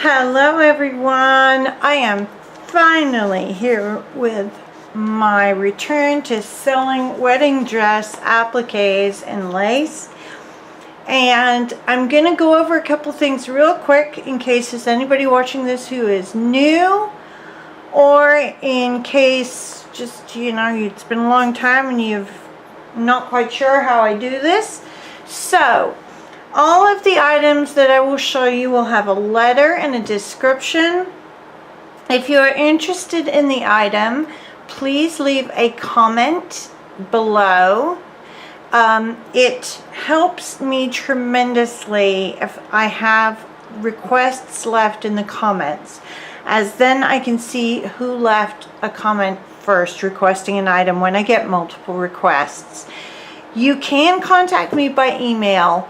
Hello everyone, I am finally here with my return to selling wedding dress appliques and lace, and I'm going to go over a couple things real quick in case there's anybody watching this who is new, or in case just it's been a long time and you've not quite sure how I do this. So all of the items that I will show you will have a letter and a description. If you are interested in the item, please leave a comment below. It helps me tremendously if I have requests left in the comments, as then I can see who left a comment first requesting an item when I get multiple requests. You can contact me by email,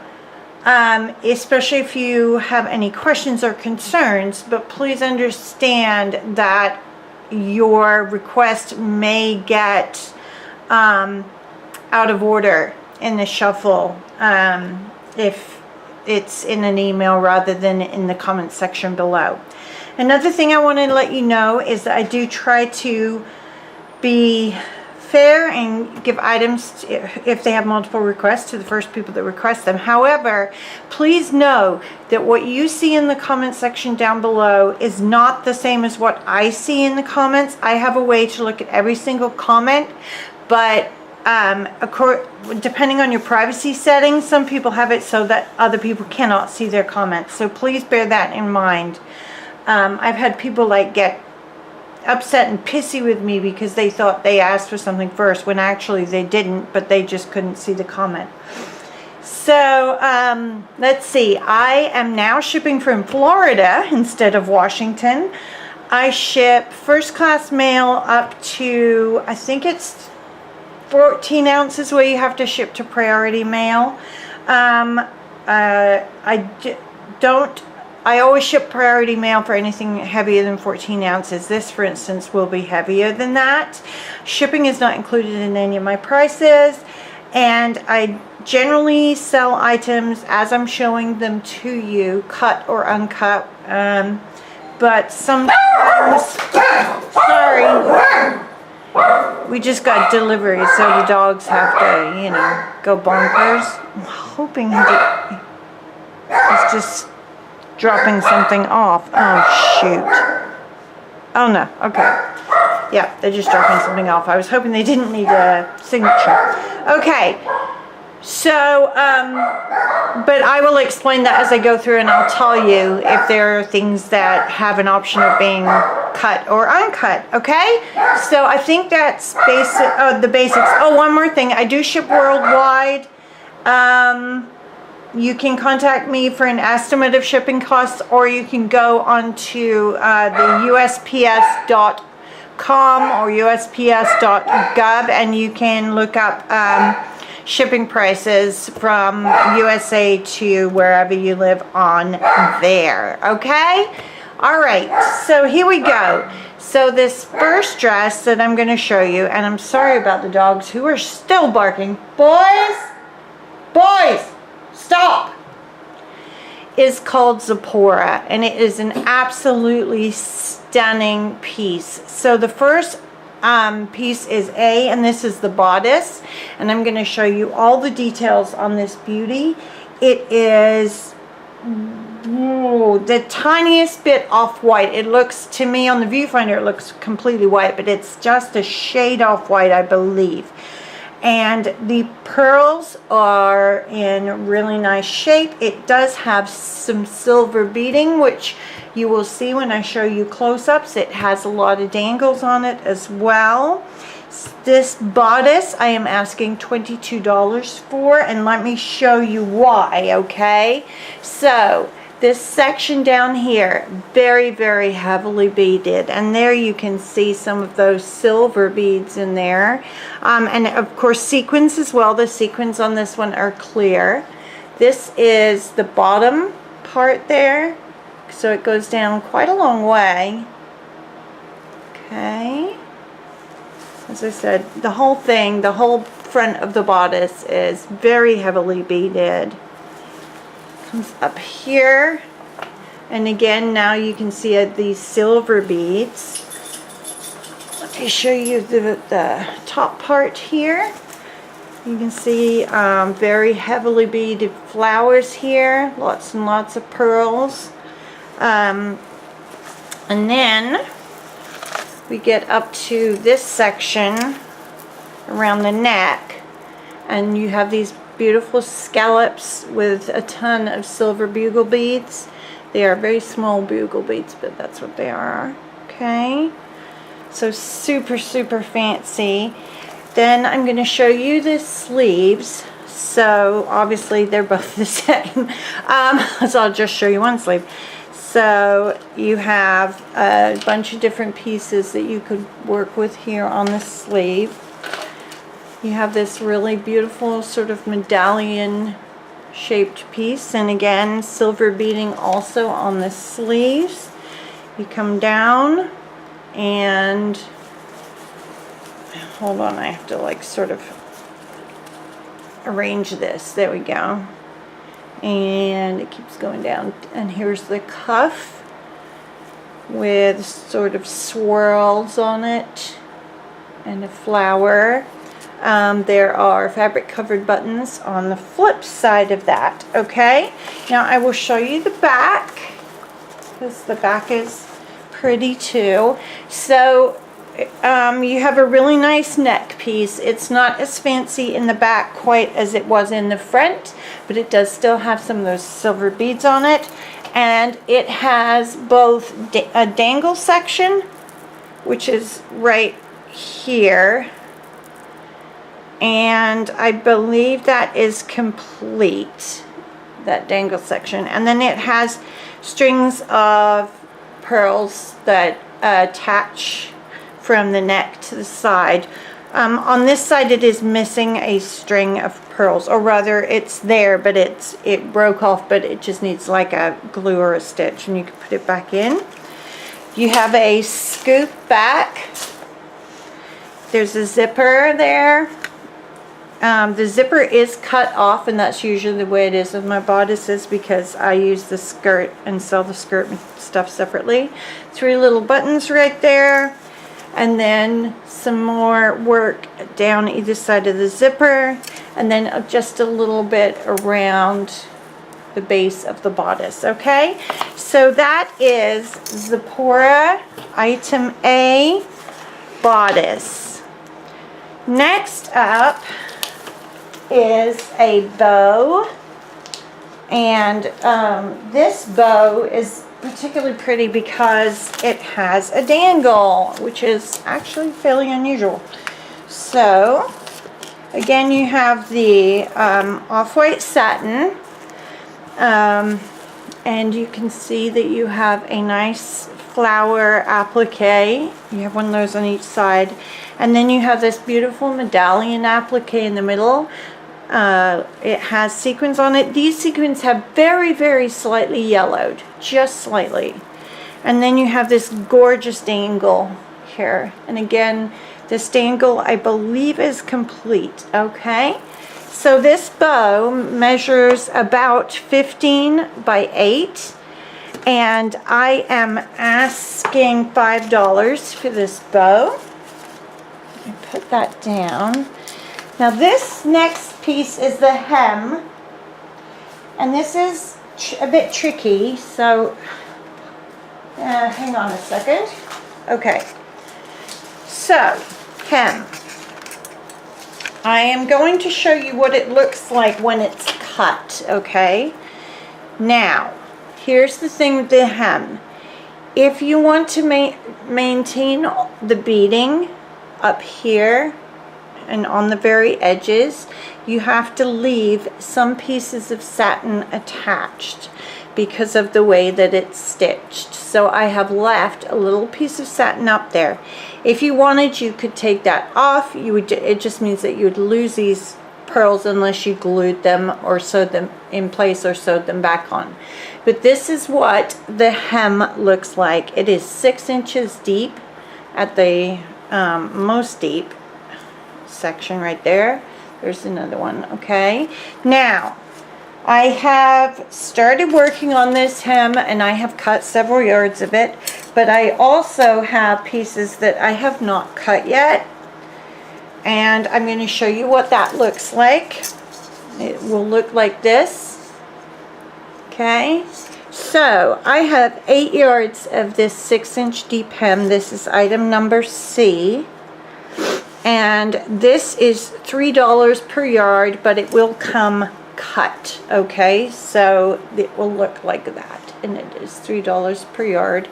especially if you have any questions or concerns, but please understand that your request may get out of order in the shuffle if it's in an email rather than in the comment section below. Another thing I want to let you know is that I do try to be fair and give items if they have multiple requests to the first people that request them. However, please know that what you see in the comment section down below is not the same as what I see in the comments. I have a way to look at every single comment, but depending on your privacy settings, some people have it so that other people cannot see their comments, so please bear that in mind. I've had people get upset and pissy with me because they thought they asked for something first when actually they didn't, but they just couldn't see the comment. So let's see, I am now shipping from Florida instead of Washington. I ship first class mail up to, I think it's 14 ounces where you have to ship to priority mail. I always ship priority mail for anything heavier than 14 ounces. This, for instance, will be heavier than that. Shipping is not included in any of my prices, and I generally sell items as I'm showing them to you, cut or uncut. But sometimes, sorry, we just got delivery, so the dogs have to, go bonkers. I'm hoping he's just dropping something off. Oh shoot. Oh no. Okay. Yeah, they're just dropping something off. I was hoping they didn't need a signature. Okay. So, but I will explain that as I go through, and I'll tell you if there are things that have an option of being cut or uncut. Okay. So I think that's the basics. Oh, one more thing. I do ship worldwide. You can contact me for an estimate of shipping costs, or you can go onto the USPS.com or USPS.gov, and you can look up shipping prices from USA to wherever you live on there. Okay? All right. So here we go. So this first dress that I'm going to show you, and I'm sorry about the dogs who are still barking. Boys! Boys! Stop! Is called Zipporah, and it is an absolutely stunning piece. So the first piece is and this is the bodice, and I'm going to show you all the details on this beauty. It is the tiniest bit off-white. It looks, to me on the viewfinder, it looks completely white, but it's just a shade off-white, I believe. And the pearls are in really nice shape. It does have some silver beading, which you will see when I show you close-ups. It has a lot of dangles on it as well. This bodice I am asking $22 for, and let me show you why, okay? So this section down here, very, very heavily beaded, and there you can see some of those silver beads in there, and of course sequins as well. The sequins on this one are clear. This is the bottom part there, so it goes down quite a long way. Okay, as I said, the whole thing, the whole front of the bodice is very heavily beaded. Comes up here, And again, now you can see these silver beads. Let me show you the top part here. You can see very heavily beaded flowers here, lots and lots of pearls. And then we get up to this section around the neck, and you have these beautiful scallops with a ton of silver bugle beads. They are very small bugle beads, but that's what they are. Okay, so super, super fancy. Then I'm going to show you the sleeves. So obviously they're both the same. So I'll just show you one sleeve. So you have a bunch of different pieces that you could work with here on the sleeve. You have this really beautiful sort of medallion shaped piece, and again silver beading also on the sleeves. You come down and hold on, I have to like sort of arrange this. There we go. And it keeps going down, and here's the cuff with sort of swirls on it and a flower. There are fabric covered buttons on the flip side of that. Okay, now I will show you the back, because the back is pretty too. So you have a really nice neck piece. It's not as fancy in the back quite as it was in the front, but it does still have some of those silver beads on it. And it has both a dangle section, which is right here, and I believe that is complete, that dangle section. And then it has strings of pearls that attach from the neck to the side. On this side it is missing a string of pearls, or rather it's there, but it broke off, but it just needs like a glue or a stitch, and you can put it back in. You have a scoop back. There's a zipper there. The zipper is cut off, and that's usually the way it is with my bodices, because I use the skirt and sell the skirt and stuff separately. 3 little buttons right there, and then some more work down either side of the zipper, and then just a little bit around the base of the bodice. Okay, so that is Zipporah Item A bodice. Next up is a bow, and this bow is particularly pretty because it has a dangle, which is actually fairly unusual. So again, you have the off-white satin, and you can see that you have a nice flower applique. You have one of those on each side, and then you have this beautiful medallion applique in the middle. It has sequins on it. These sequins have very, very slightly yellowed, just slightly. And then you have this gorgeous dangle here. And again, this dangle I believe is complete. Okay, so this bow measures about 15 by 8. And I am asking $5 for this bow. Let me put that down. Now this next piece is the hem, and this is a bit tricky, so hang on a second. Okay, so hem. I am going to show you what it looks like when it's cut. Okay, now here's the thing with the hem. If you want to maintain the beading up here and on the very edges, you have to leave some pieces of satin attached because of the way that it's stitched. So I have left a little piece of satin up there. If you wanted, you could take that off. You would. It just means that you would lose these pearls unless you glued them or sewed them in place or sewed them back on. But this is what the hem looks like. It is 6 inches deep at the most deep section right there. There's another one. Okay, now I have started working on this hem and I have cut several yards of it, but I also have pieces that I have not cut yet, and I'm going to show you what that looks like. It will look like this. Okay, so I have 8 yards of this 6-inch deep hem. This is item number C, and this is $3 per yard, but it will come cut. Okay, so it will look like that, and it is $3 per yard,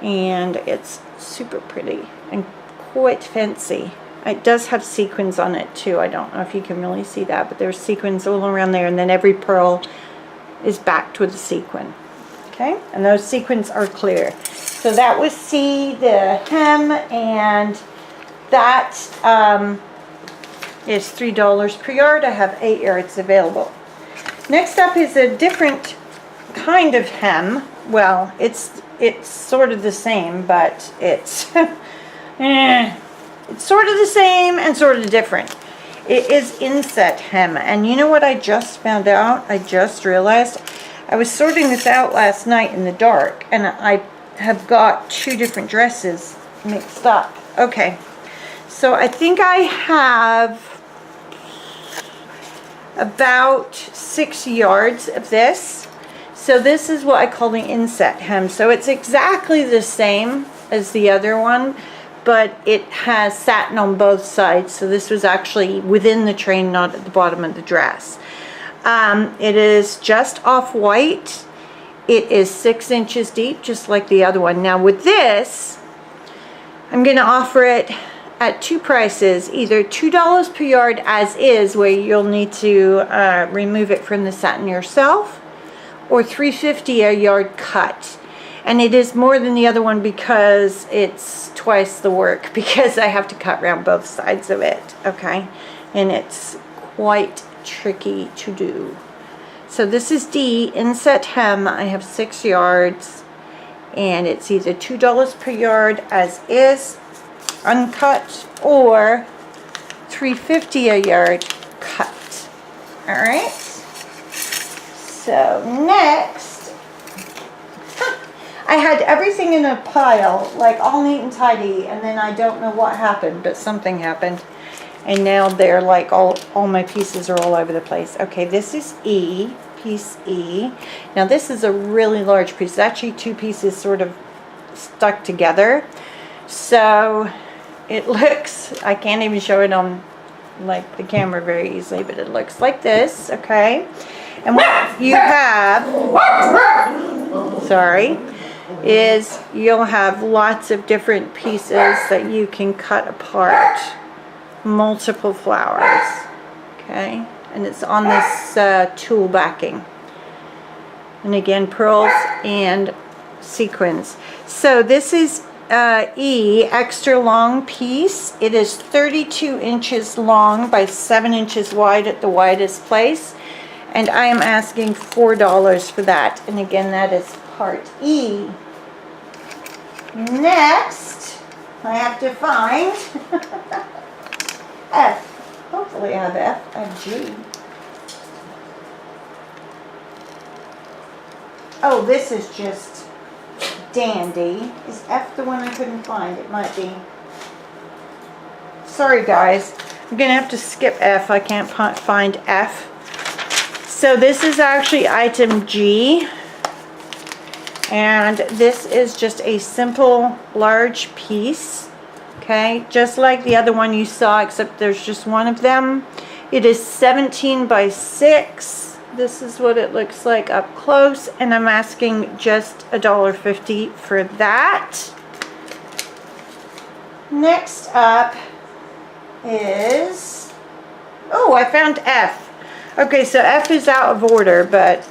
and it's super pretty and quite fancy. It does have sequins on it too. I don't know if you can really see that, but there's sequins all around there, and then every pearl is backed with a sequin. Okay, and those sequins are clear. So that was C, the hem, and that is $3 per yard. I have 8 yards available. Next up is a different kind of hem. Well, it's sort of the same, but it's it's sort of the same and sort of different. It is inset hem, and you know what I just found out? I just realized I was sorting this out last night in the dark, and I have got 2 different dresses mixed up. Okay, so I think I have about 6 yards of this. So this is what I call the inset hem. So it's exactly the same as the other one, but it has satin on both sides. So this was actually within the train, not at the bottom of the dress. It is just off-white. It is 6 inches deep, just like the other one. Now with this, I'm going to offer it at 2 prices, either $2 per yard as is, where you'll need to remove it from the satin yourself, or $3.50 a yard cut. And it is more than the other one because it's twice the work, because I have to cut around both sides of it. Okay, and it's quite tricky to do. So this is D, inset hem. I have 6 yards, and it's either $2 per yard as is, uncut, or $3.50 a yard cut. All right, so next, I had everything in a pile, like all neat and tidy, and then I don't know what happened, but something happened, and now they're like all my pieces are all over the place. Okay, this is E, piece E. Now this is a really large piece. It's actually 2 pieces sort of stuck together, so it looks, I can't even show it on like the camera very easily, but it looks like this. Okay, and what you have, sorry, is you'll have lots of different pieces that you can cut apart, multiple flowers. Okay, and it's on this tool backing, and again pearls and sequins. So this is E, extra long piece. It is 32 inches long by 7 inches wide at the widest place, and I am asking $4 for that. And again, that is part E. Next, I have to find F. Hopefully I have F. I have G. Oh, this is just dandy. Is F the one I couldn't find? It might be. Sorry guys, I'm gonna have to skip F. I can't find F. So this is actually item G, and this is just a simple large piece. Okay, just like the other one you saw, except there's just one of them. It is 17 by 6. This is what it looks like up close, and I'm asking just $1.50 for that. Next up is, oh, I found F. Okay, so F is out of order, but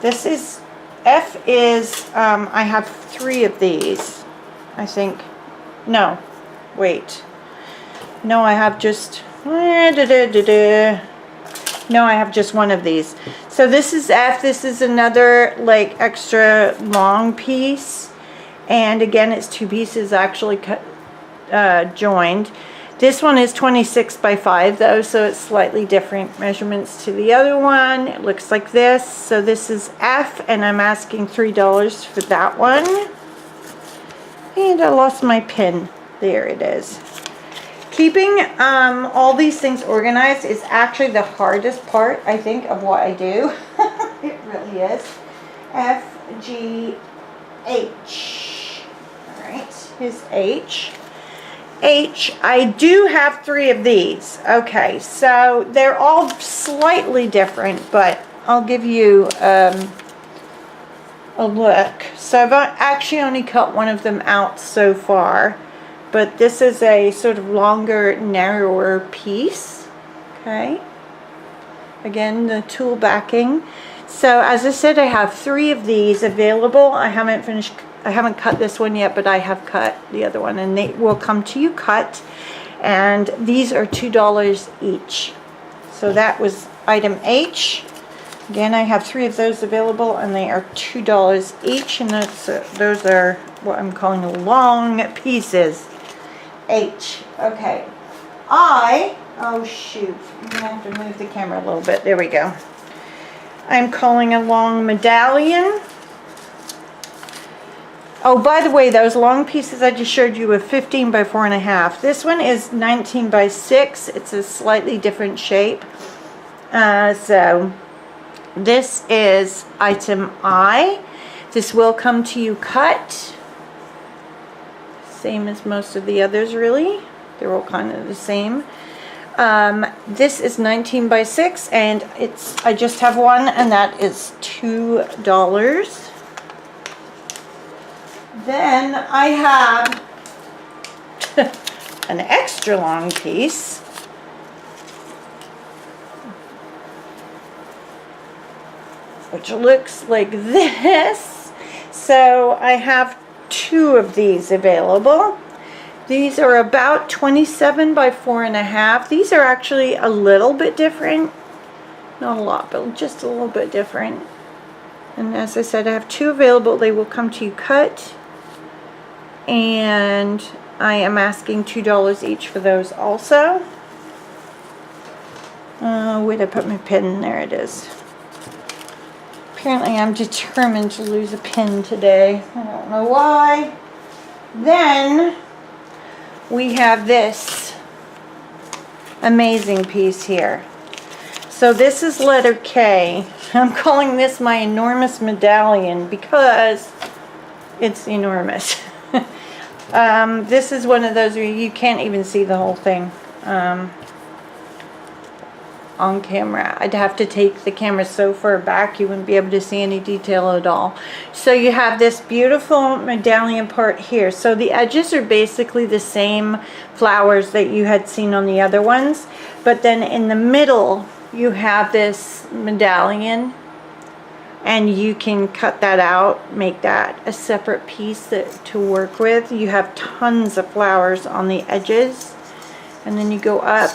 this is, F is, I have 3 of these, I think. No, wait. No, I have just, no, I have just one of these. So this is F. This is another like extra long piece, and again it's 2 pieces actually cut, joined. This one is 26 by 5 though, so it's slightly different measurements to the other one. It looks like this. So this is F, and I'm asking $3 for that one. And I lost my pen. There it is. Keeping all these things organized is actually the hardest part, I think, of what I do. It really is. F, G, H. Alright, here's H. H, I do have 3 of these. Okay, so they're all slightly different, but I'll give you a look. So I've actually only cut one of them out so far, but this is a sort of longer, narrower piece. Okay, again, the tool backing. So as I said, I have 3 of these available. I haven't cut this one yet, but I have cut the other one, and they will come to you cut. And these are $2 each. So that was item H. Again, I have 3 of those available, and they are $2 each, and those are what I'm calling long pieces. H. Okay. Oh shoot, I'm gonna have to move the camera a little bit. There we go. I'm calling a long medallion. Oh, by the way, those long pieces I just showed you were 15 by 4.5. This one is 19 by 6. It's a slightly different shape. So this is item I. This will come to you cut. Same as most of the others, really. They're all kind of the same. This is 19 by 6, and I just have one, and that is $2. Then I have an extra long piece. Which looks like this. So I have 2 of these available. These are about 27 by 4.5. These are actually a little bit different. Not a lot, but just a little bit different. And as I said, I have 2 available. They will come to you cut. And I am asking $2 each for those also. Where'd I put my pin? There it is. Apparently I'm determined to lose a pin today. I don't know why. Then we have this amazing piece here. So this is letter K. I'm calling this my enormous medallion because it's enormous. This is one of those where you can't even see the whole thing on camera. I'd have to take the camera so far back you wouldn't be able to see any detail at all. So you have this beautiful medallion part here. So the edges are basically the same flowers that you had seen on the other ones, but then in the middle you have this medallion, and you can cut that out, make that a separate piece to work with. You have tons of flowers on the edges, and then you go up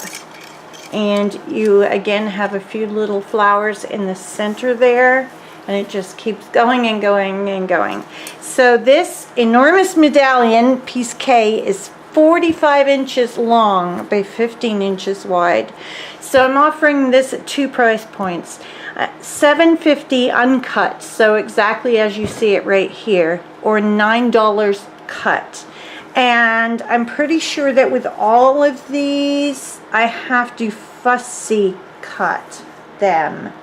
and you again have a few little flowers in the center there, and it just keeps going and going and going. So this enormous medallion, piece K, is 45 inches long by 15 inches wide. So I'm offering this at 2 price points. $7.50 uncut, so exactly as you see it right here, or $9 cut. And I'm pretty sure that with all of these I have to fussy cut them.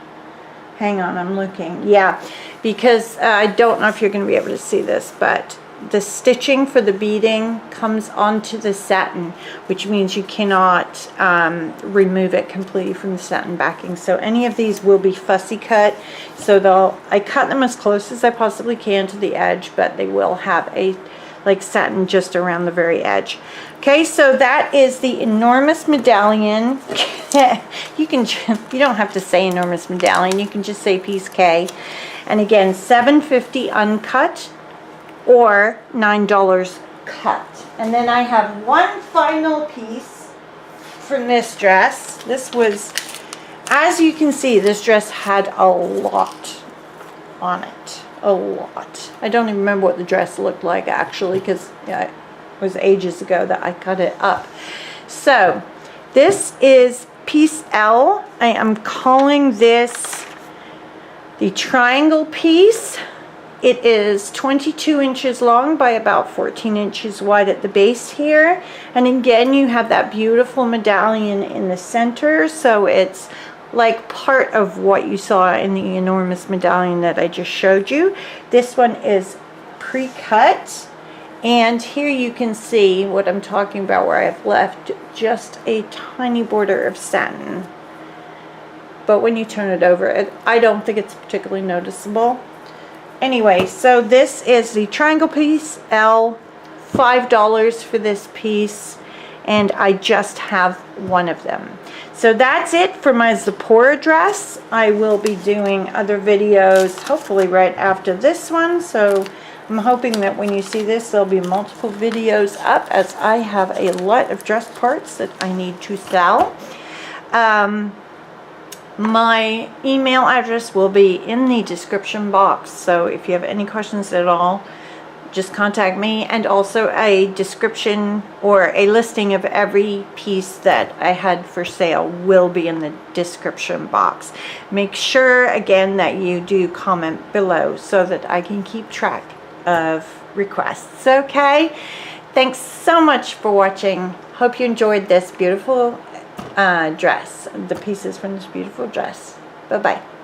Hang on, I'm looking. Yeah, because I don't know if you're going to be able to see this, but the stitching for the beading comes onto the satin, which means you cannot remove it completely from the satin backing. So any of these will be fussy cut. So I cut them as close as I possibly can to the edge, but they will have a like satin just around the very edge. Okay, so that is the enormous medallion. You don't have to say enormous medallion, you can just say piece K. And again, $7.50 uncut or $9 cut. And then I have one final piece from this dress. This was, as you can see, this dress had a lot on it. A lot. I don't even remember what the dress looked like actually, because it was ages ago that I cut it up. So this is piece L. I am calling this the triangle piece. It is 22 inches long by about 14 inches wide at the base here. And again, you have that beautiful medallion in the center. So it's like part of what you saw in the enormous medallion that I just showed you. This one is pre-cut. And here you can see what I'm talking about, where I've left just a tiny border of satin. But when you turn it over, I don't think it's particularly noticeable. Anyway, so this is the triangle piece L, $5 for this piece, and I just have one of them. So that's it for my Zipporah dress. I will be doing other videos, hopefully right after this one. So I'm hoping that when you see this, there'll be multiple videos up, as I have a lot of dress parts that I need to sell. My email address will be in the description box, so if you have any questions at all, just contact me. And also a description or a listing of every piece that I had for sale will be in the description box. Make sure again that you do comment below so that I can keep track of requests. Okay, thanks so much for watching. Hope you enjoyed this beautiful dress, the pieces from this beautiful dress. Bye bye.